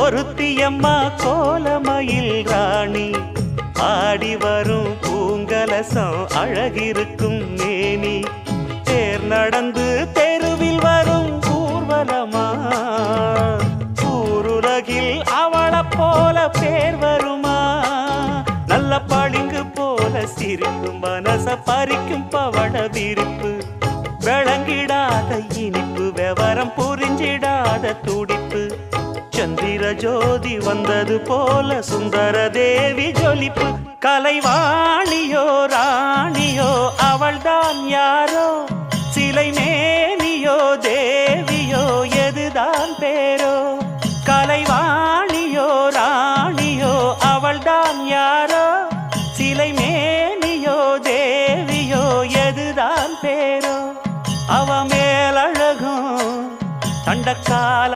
ஒருத்தியம்மா கோலமயில் ராணி ஆடி வரும் பூங்கலசம் அழகிருக்கும் மேனி தேர் நடந்து தெருவில் வரும் ஊர்வலமா ஊருலகில் அவளை போல பேர் வருமா நல்ல பளிங்கு போல சிரிக்கும் மனச பறிக்கும் பவள விரிப்பு விளங்கிடாத இனிப்பு விவரம் புரிஞ்சிடாத துடிப்பு சந்திர ஜோதி வந்தது போல சுந்தர தேவி ஜொலிப்பு கலைவாணியோ ராணியோ அவள்தான் யாரோ சிலை மேனியோ தே